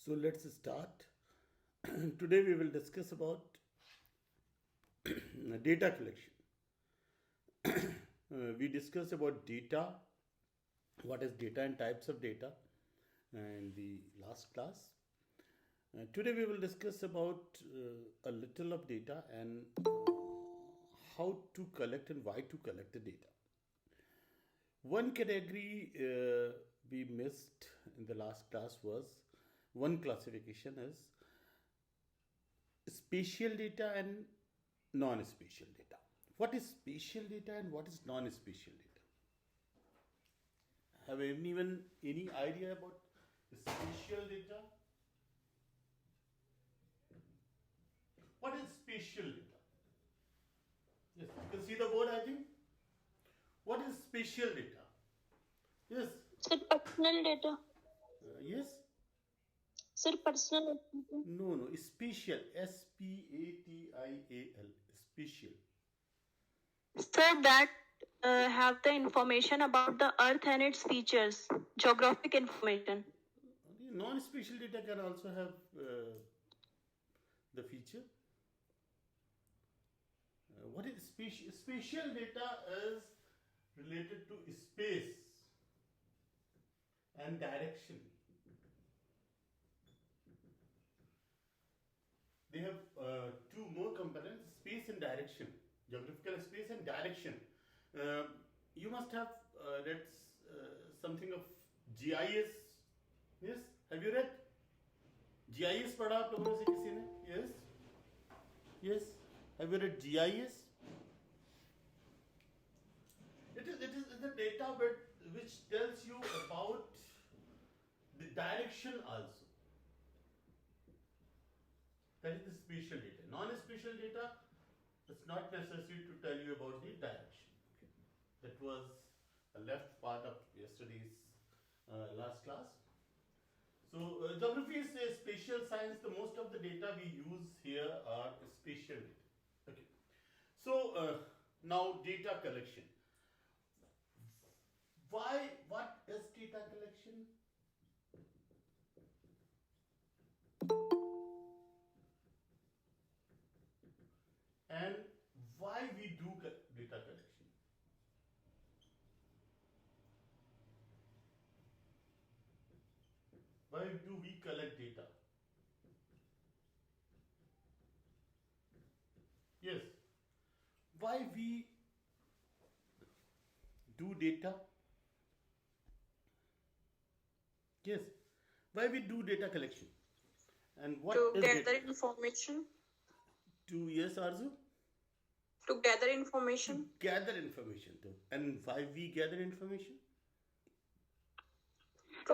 So let's start. Today we will discuss about data collection. We discussed about data, what is data and types of data in the last class. Today we will discuss about a little of data and how to collect and why to collect the data. One category we missed in the last class was one classification is spatial data and non-spatial data. What is spatial data and what is non-spatial data? Have anyone any idea about spatial data? What is spatial data? Yes, you can see the board, I think. What is spatial data? Yes. Sir, personal data. Yes. Sir, personal data. No. Spatial. Spatial. Spatial. Sir, that have the information about the earth and its features, geographic information. Non-spatial data can also have the feature. What is spatial? Spatial data is related to space and direction. They have two more components: space and direction. Geographical space and direction. You must have read something of GIS. Yes, have you read? GIS पढ़ा आप लोगों में से किसी ने? Yes. Have you read GIS? It is the data which tells you about the direction also. That is the spatial data. Non-spatial data is not necessary to tell you about the direction. That was a left part of yesterday's last class. So geography is a spatial science. The most of the data we use here are spatial data. Okay. So now data collection. What is data collection? And why we do data collection? Why do we collect data? Yes. Why we do data? Yes. Why we do data collection? And what to is gather data? information. To yes, Arzu? To gather information. To gather information too. And why we gather information? To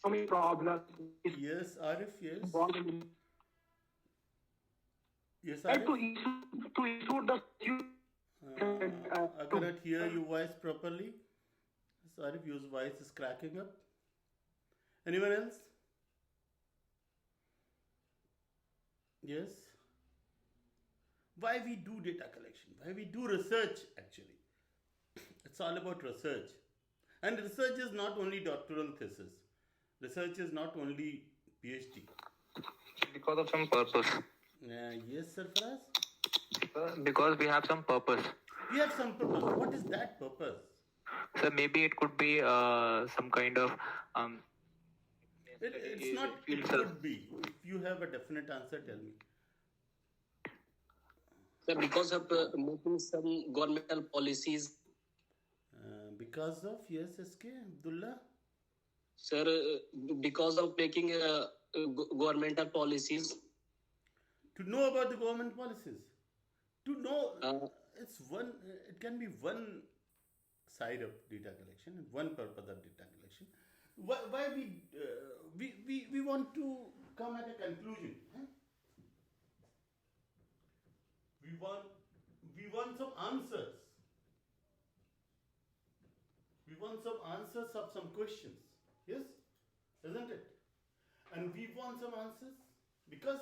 Some problems. Yes, Arif, yes. Yes, And Arif. to issue the I cannot hear your voice properly. Sorry, your voice is cracking up. Anyone else? Yes. Why we do data collection? Why we do research actually? It's all about research. And research is not only doctoral thesis. Research is not only PhD. Because of some purpose. Yes, Sarfaraz? Because we have some purpose. We have some purpose. What is that purpose? So maybe it could be some kind of It's not, it could be. If you have a definite answer, tell me. Sir, because of making some governmental policies. Because of, yes, SK, Abdullah? Sir, because of making governmental policies. To know about the government policies. To know, it can be one side of data collection and one purpose of data collection. Why we want to come at a conclusion. Huh? We want some answers. We want some answers of some questions. Yes? Isn't it? And we want some answers because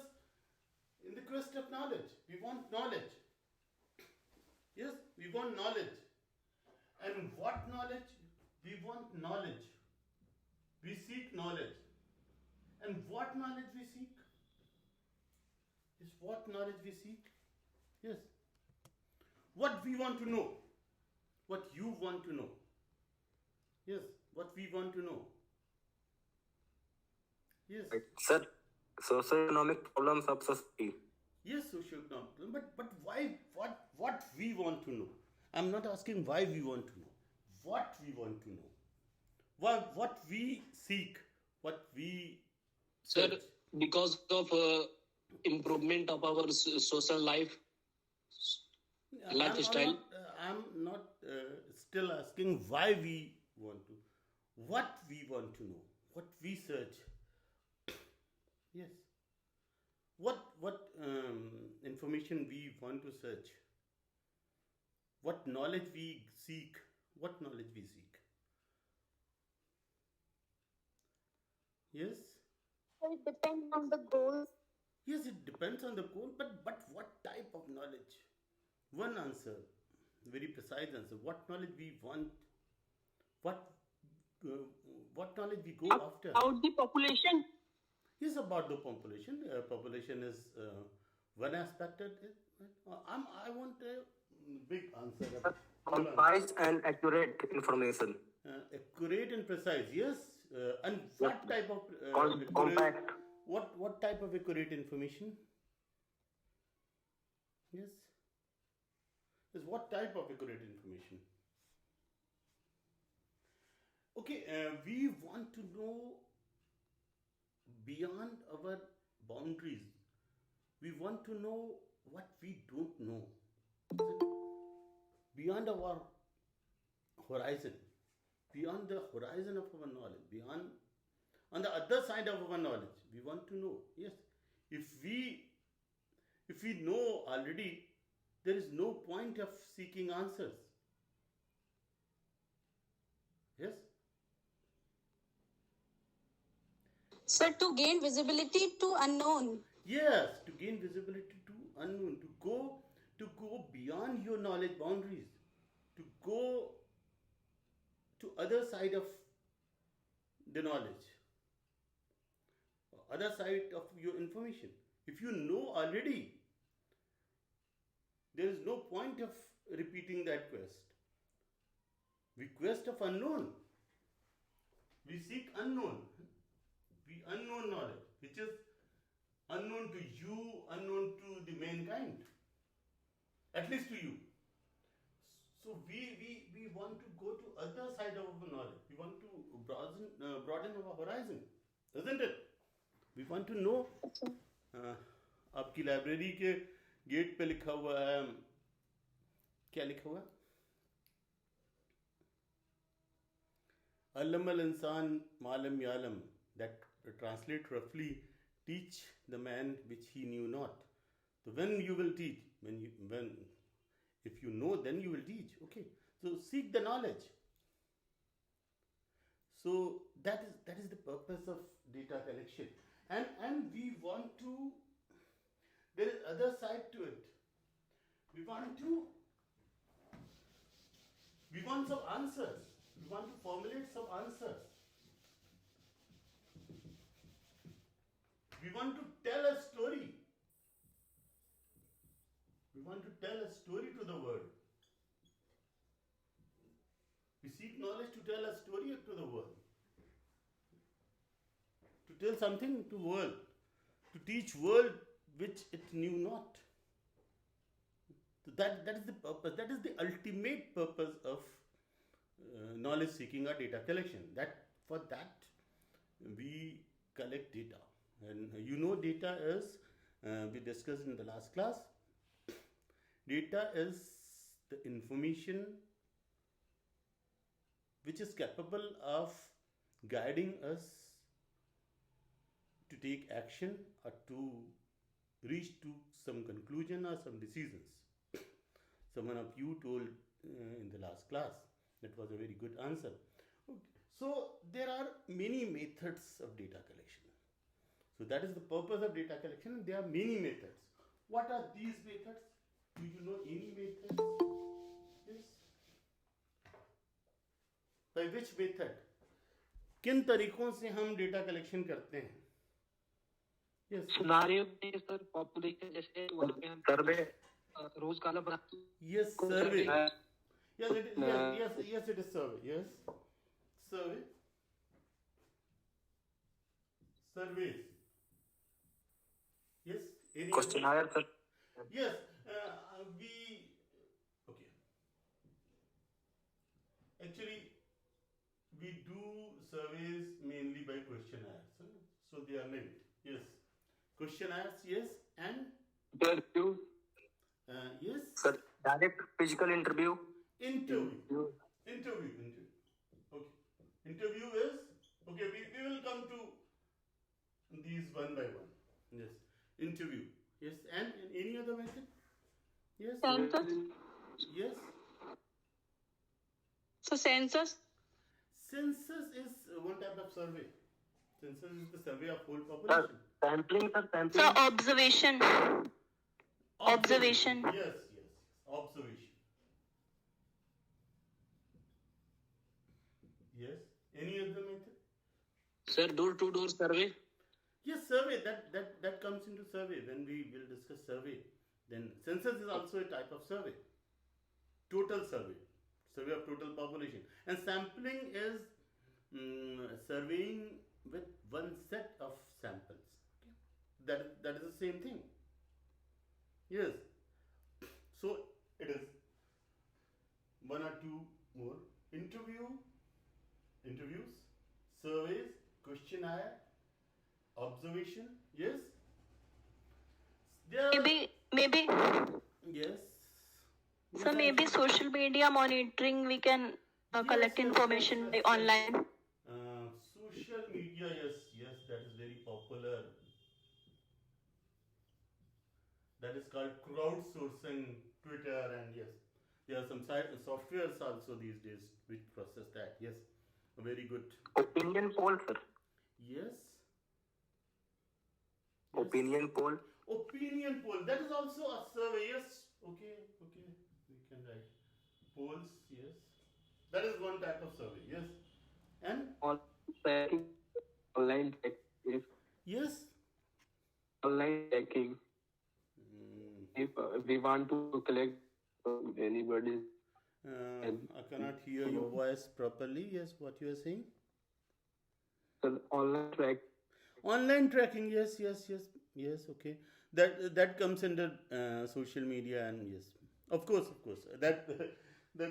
in the quest of knowledge, we want knowledge. Yes, we want knowledge. And what knowledge? We want knowledge. We seek knowledge. And what knowledge we seek? Is what knowledge we seek? Yes. What we want to know. What you want to know. Yes. What we want to know. Yes. Right. Sir, socioeconomic problems of society. Yes, socioeconomic. But why? What we want to know? I'm not asking why we want to know. What we want to know. What we seek. What we Sir, search. because of improvement of our social life, lifestyle. I'm not still asking why we want to. What we want to know. What we search. Yes. What information we want to search. What knowledge we seek. What knowledge we seek. Yes. So it depends on the goals. Yes, it depends on the goal, but what type of knowledge? One answer, very precise answer. What knowledge we want? What knowledge we go after? About the population. Yes, about the population. Population is one aspect of it. I want a big answer. Concise and accurate information. Accurate and precise. Yes. And what type of Compact. What type of accurate information? Yes. Yes. What type of accurate information? Okay. We want to know beyond our boundaries. We want to know what we don't know. Beyond our horizon. Beyond the horizon of our knowledge. Beyond, on the other side of our knowledge. We want to know. Yes. If we know already, there is no point of seeking answers. Yes. Sir, to gain visibility to unknown. Yes, to gain visibility to unknown, to go beyond your knowledge boundaries, to go to other side of the knowledge, other side of your information. If you know already, there is no point of repeating that quest. We quest of unknown. We seek unknown. We unknown knowledge, which is unknown to you, unknown to the mankind, at least to you. So we want to go to other side of our knowledge. We want to broaden our horizon, isn't it? We want to know. आपकी library के gate पे लिखा हुआ है, क्या लिखा हुआ है? Allam al-insan malam yalam. That translate roughly, teach the man which he knew not. So when you will teach, if you know, then you will teach. Okay. So seek the knowledge. So that is the purpose of data collection. And we want to, there is other side to it. We want some answers. We want to formulate some answers. We want to tell a story. We want to tell a story to the world. We seek knowledge to tell a story to the world. To tell something to world. To teach world which it knew not. So that is the purpose. That is the ultimate purpose of knowledge seeking or data collection. For that we collect data. And you know data is, we discussed in the last class, data is the information which is capable of guiding us to take action or to reach to some conclusion or some decisions. Someone of you told in the last class. That was a very good answer. Okay. So there are many methods of data collection. So that is the purpose of data collection, and there are many methods. What are these methods? Do you know any methods? Yes. By which method? किन तरीकों से हम data collection करते हैं? Yes. Scenario में sir population जैसे वहाँ पे हम सर्वे रोज काला बनाते Yes, survey. Yes, it is, yes, it is survey. Yes, survey. Surveys. Yes. Any question other? आया sir Yes. We. Okay. Actually, we do surveys mainly by questionnaires. So they are linked. Yes. Questionnaires. Yes. And interview yes. Sir direct physical interview Interview. Interview. Okay. Interview is okay. We will come to these one by one. Yes. Interview. Yes. And any other method? Yes. Census. Yes. So census. Census is one type of survey. Census is the survey of whole sir population. Sampling sir So sampling observation. Observation. Yes. Observation. Yes. Any other method? Sir, door-to-door survey. Yes, survey. That comes into survey when we will discuss survey. Then census is also a type of survey. Total survey. Survey of total population. And sampling is surveying with one set of samples. Okay. That is the same thing. Yes. So it is one or two more interviews, surveys, questionnaire, observation. Yes. There. Maybe. Yes. So maybe social media monitoring, we can collect information by online. Social media, yes, that is very popular. That is called crowdsourcing, Twitter, and yes, there are some softwares also these days which process that. Yes, very good. Opinion poll sir Yes. Opinion poll Opinion poll, that is also a survey. Yes. Okay, we can write polls. Yes, that is one type of survey. Yes, and online check yes. Online checking if we want to collect anybody I cannot hear your voice properly. Yes, what you are saying? online track Online tracking. Yes. Okay. That comes under social media, and yes, of course. That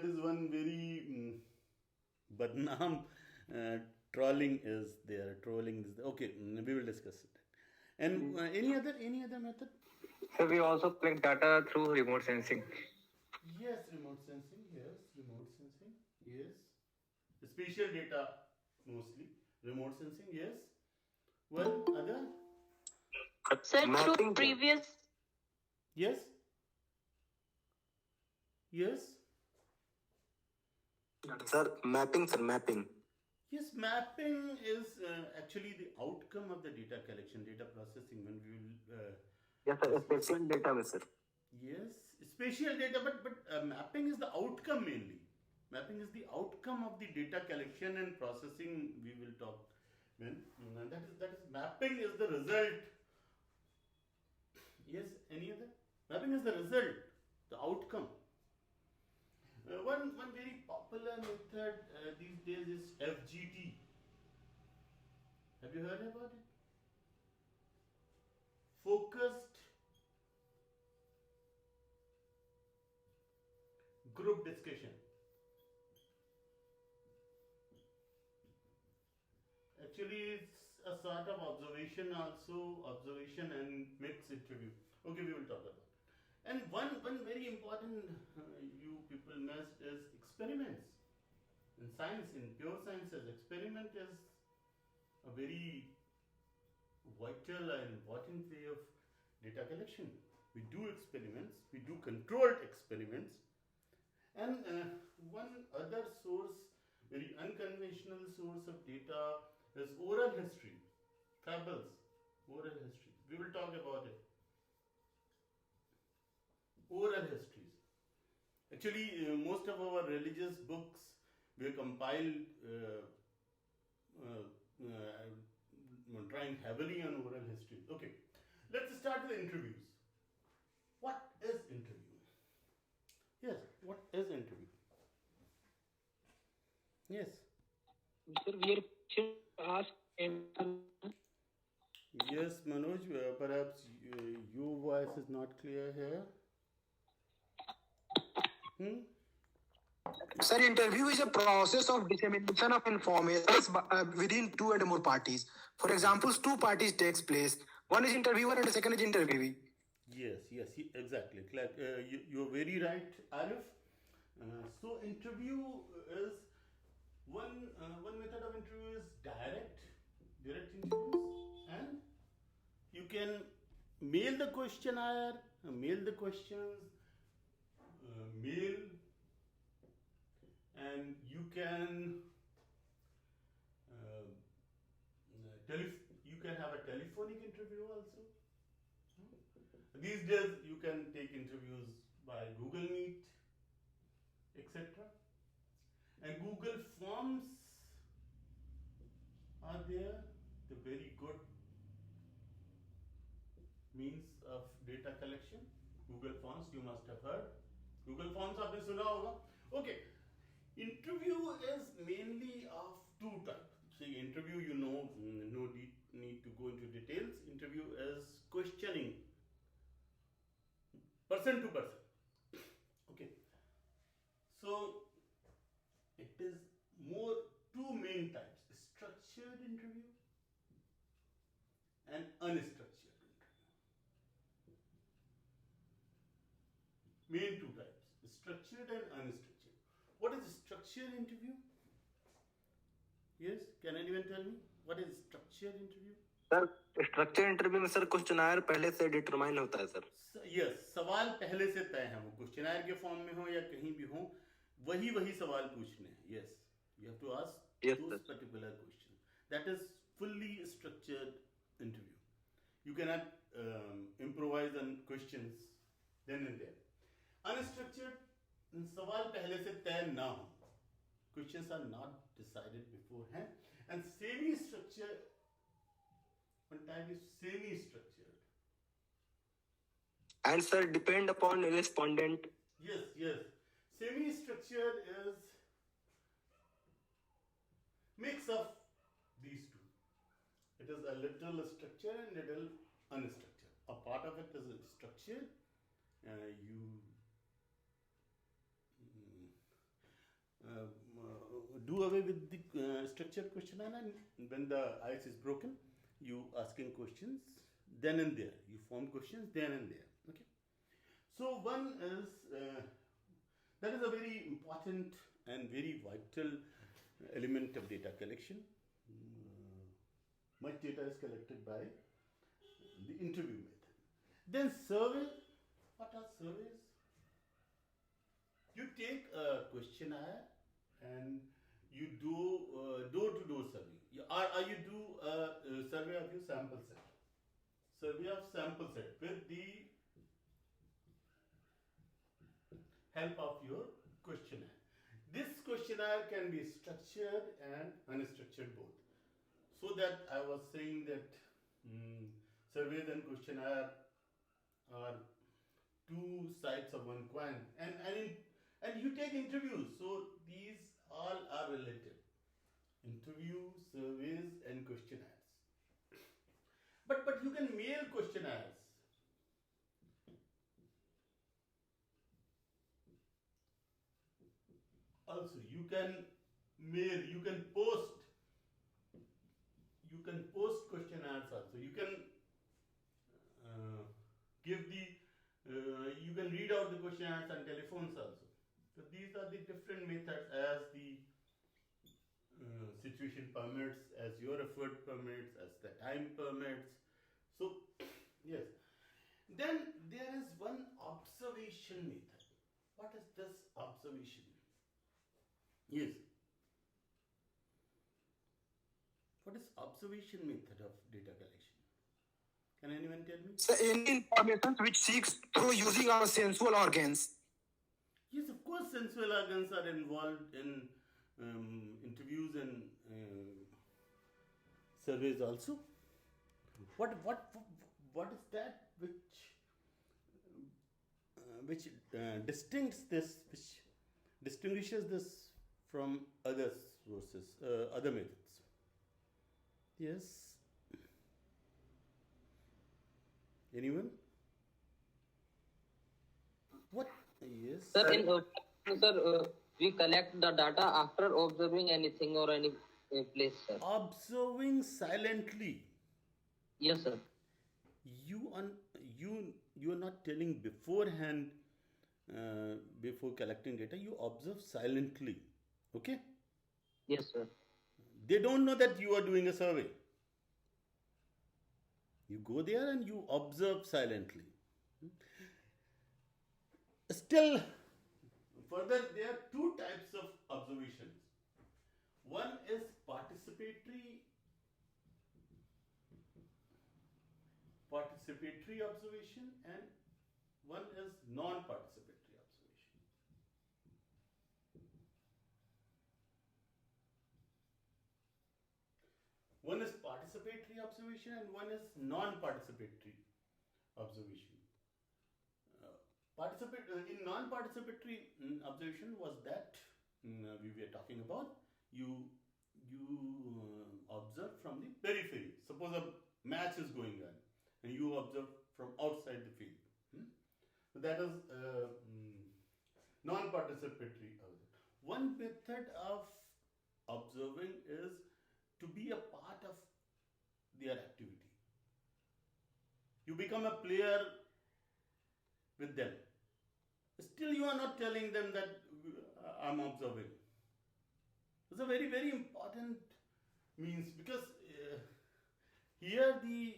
is one very badnaam trolling is there. Trolling is there. Okay. We will discuss it. And any other method? So we also collect data through remote sensing. Yes, remote sensing. Yes. Spatial data mostly. Remote sensing. Yes. One other. Sir, through previous. Yes. sir mapping Yes, mapping is actually the outcome of the data collection, data processing. When we will. yes sir spatial data में sir Yes, spatial data, but mapping is the outcome mainly. Mapping is the outcome of the data collection and processing. We will talk when that is mapping is the result. Yes, any other? Mapping is the result, the outcome. One very popular method these days is FGT. Have you heard about it? Focused group discussion. Actually, it's a sort of observation and mixed interview. Okay, we will talk about it. And one very important you people missed is experiments. In science, in pure sciences, experiment is a very vital and important way of data collection. We do experiments, we do controlled experiments, and one other source, very unconventional source of data is oral history, fables, oral history. We will talk about it. Oral histories. Actually, most of our religious books were compiled trying heavily on oral history. Okay. Let's start with interviews. What is interview? Yes, what is interview? Yes. Sir, we are asked and Yes, Manoj, perhaps your voice is not clear here. Sir, interview is a process of dissemination of information within two and more parties. For example, two parties takes place. One is interviewer and the second is interviewee. Yes, exactly. You're very right, Arif. So interview is one method of interview is direct interviews, and you can mail the questionnaire, mail the questions, mail, and you can you can have a telephonic interview also. These days you can take interviews by Google Meet, etc. And Google Forms are there, the very good means of data collection. Google Forms, you must have heard. Google Forms आपने सुना होगा. Okay, interview is mainly of two types. See, interview, you know, no need to go into details. Interview is questioning, person to person. Okay, so it is more two main types: structured interview and unstructured interview. Main two types: structured and unstructured. What is a structured interview? Yes, can anyone tell me what is structured interview? Sir, structure interview में sir questionnaire पहले से determine होता है sir. Yes, सवाल पहले से तय है, वो क्वेश्चनायर के फॉर्म में हो या कहीं भी हो, वही सवाल पूछने हैं. Yes, you have to ask those particular questions. That is fully structured interview. You cannot improvise on questions then and there. Unstructured, सवाल पहले से तय ना हो, questions are not decided beforehand. And semi-structured, one type is semi-structured. And sir, depend upon respondent. Yes. Semi-structured is mix of these two. It is a little structured and little unstructured. A part of it is structured. You do away with the structured questionnaire, and when the ice is broken, you asking questions then and there. You form questions then and there. Okay. So one is that is a very important and very vital element of data collection. Much data is collected by the interview method. Then survey. What are surveys? You take a questionnaire and you do door-to-door survey. You do a survey of your sample set. Survey of sample set with the help of your questionnaire. This questionnaire can be structured and unstructured both. So that I was saying that surveys and questionnaire are two sides of one coin, and you take interviews. So these all are related: interview, surveys, and questionnaires. But you can mail questionnaires. Also, you can mail, you can post questionnaires also. You can you can read out the questionnaires on telephones also. So these are the different methods as the situation permits, as your effort permits, as the time permits. So yes. Then there is one observation method. What is this observation? Yes. What is observation method of data collection? Can anyone tell me? So any information which seeks through using our sensual organs. Yes, of course, sensual organs are involved in interviews and surveys also. what is that which distinguishes this from other sources, other methods? Yes. Anyone? What? Yes. Sir, we collect the data after observing anything or any place, sir. Observing silently. Yes, sir. You are not telling beforehand, before collecting data. You observe silently. Okay. Yes, sir. They don't know that you are doing a survey. You go there and you observe silently. Still, further, there are two types of observations. One is participatory observation, and one is non-participatory observation. One is participatory observation and one is non-participatory observation. In non-participatory observation was that we were talking about. You observe from the periphery. Suppose a match is going on and you observe from outside the field. So that is non-participatory. One method of observing is to be a part of their activity. You become a player with them. Still, you are not telling them that I'm observing. It's a very, very important means, because here the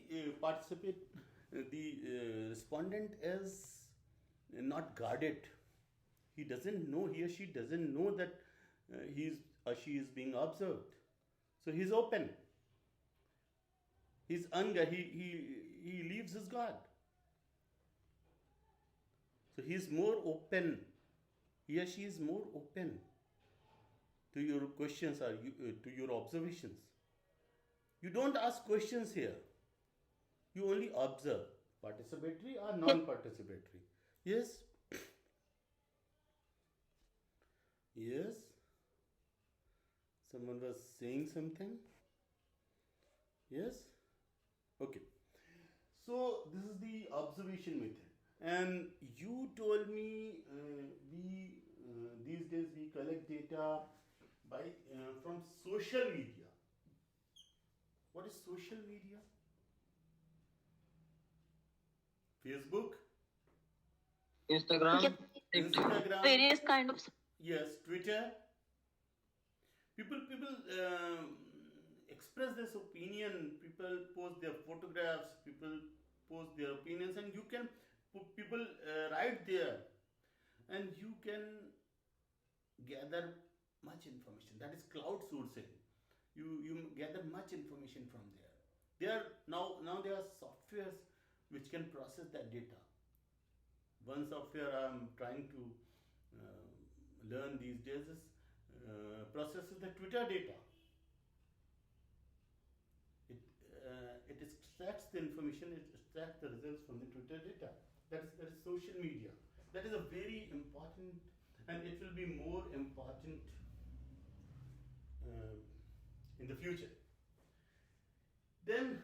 respondent is not guarded. He doesn't know, he or she doesn't know that he or she is being observed. So he's open. He's he leaves his guard. So he is more open. He or she is more open to your questions or to your observations. You don't ask questions here. You only observe. Participatory or non-participatory? Yes? Yes? Someone was saying something? Yes? Okay. So this is the observation method. And you told me these days we collect data from social media. What is social media? Facebook? Instagram. Instagram. Various kind of. Yes, Twitter. People express this opinion. People post their photographs. People post their opinions, and you can people write there, and you can gather much information. That is cloud sourcing. You gather much information from there. Now there are softwares which can process that data. One software I am trying to learn these days is processes the Twitter data. It extracts the information, it extracts the results from the Twitter data. That is social media. That is a very important, and it will be more important in the future. Then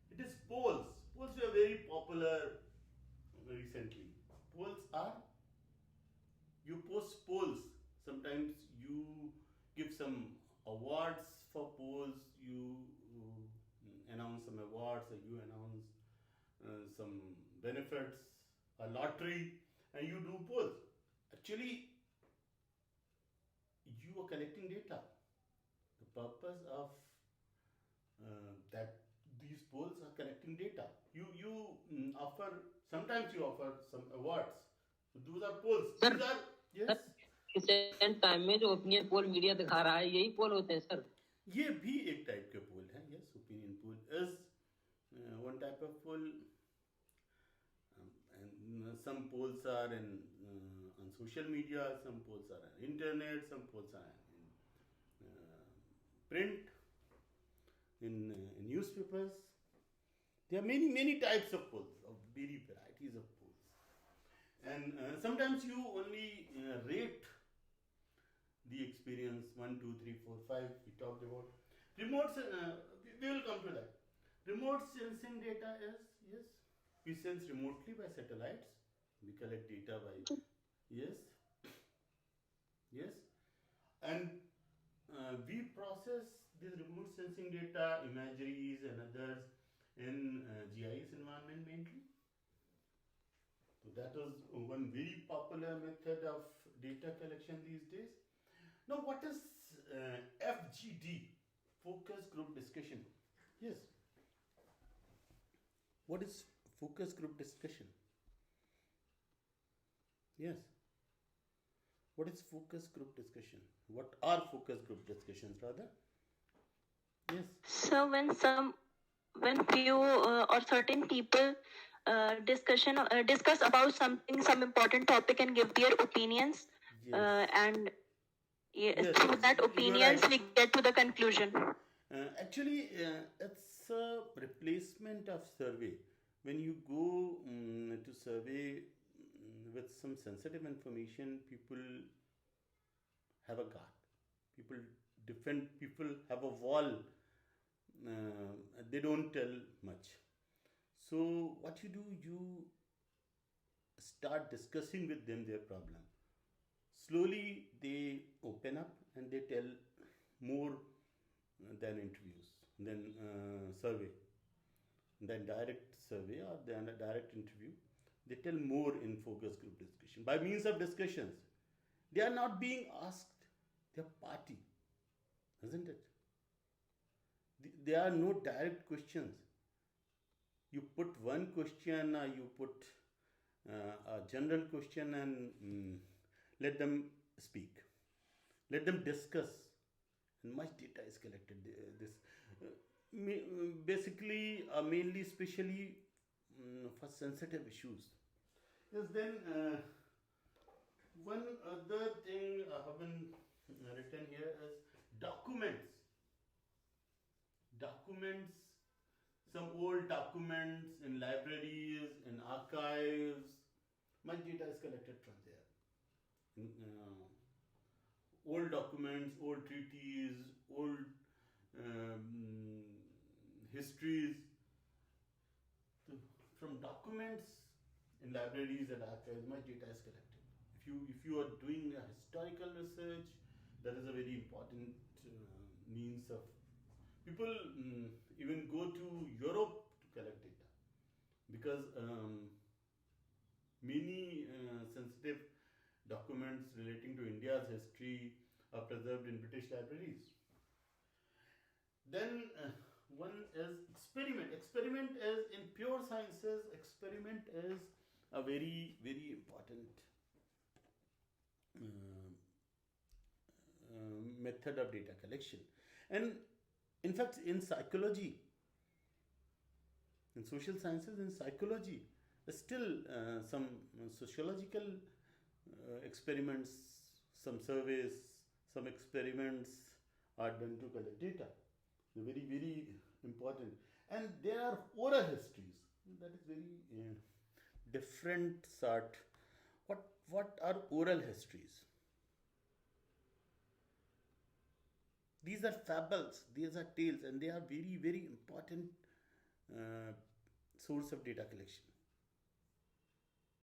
it is polls. Polls were very popular recently. Polls are, you post polls. Sometimes you give some awards for polls. You announce some awards, or you announce some benefits, a lottery, and you do polls. Actually, you are collecting data. The purpose of that these polls are collecting data. You offer, sometimes you offer some awards. So those are polls. Sir, These are, yes. Recent time में जो opinion poll media दिखा रहा है यही पोल होते हैं sir. ये भी एक टाइप के पोल है. Yes, opinion poll is one type of poll. And some polls are on social media, some polls are on internet, some polls are in print, in newspapers. There are many types of polls, of many varieties of polls. And sometimes you only rate the experience 1, 2, 3, 4, 5. We talked about remote. We will come to that. Remote sensing data is, yes, we sense remotely by satellites. We collect data by, yes, yes, and we process this remote sensing data, imageries and others in GIS environment mainly. So that was one very popular method of data collection these days. Now, what is FGD, focus group discussion? Yes. What is focus group discussion? Yes. What is focus group discussion? What are focus group discussions rather? Yes. So when few or certain people discuss about something, some important topic, and give their opinions, Yes. and Yes, through yes, that you are opinions right. we get to the conclusion. Actually, it's a replacement of survey. When you go to survey with some sensitive information, people have a guard. People defend. People have a wall. They don't tell much. So what you do, you start discussing with them their problem. Slowly they open up and they tell more than interviews, than survey, than direct survey or than a direct interview. They tell more in focus group discussion. By means of discussions, they are not being asked their party, isn't it? There are no direct questions. You put one question or you put a general question and let them speak. Let them discuss. And much data is collected. This basically, mainly, especially for sensitive issues. Yes, then one other thing I haven't written here is documents. Documents, some old documents in libraries, in archives. Much data is collected from there. Old documents, old treaties, old um, histories. So from documents in libraries and archives, much data is collected. If you are doing a historical research, that is a very important means of people even go to Europe to collect data because many sensitive documents relating to India's history are preserved in British libraries. Then one is experiment. Experiment is in pure sciences. Experiment is a very important method of data collection, and in fact, in psychology, in social sciences, in psychology, still some sociological experiments, some surveys, some experiments are done to collect data. They're very important. And there are oral histories. That is very different sort. What are oral histories? These are fables, these are tales, and they are very important source of data collection.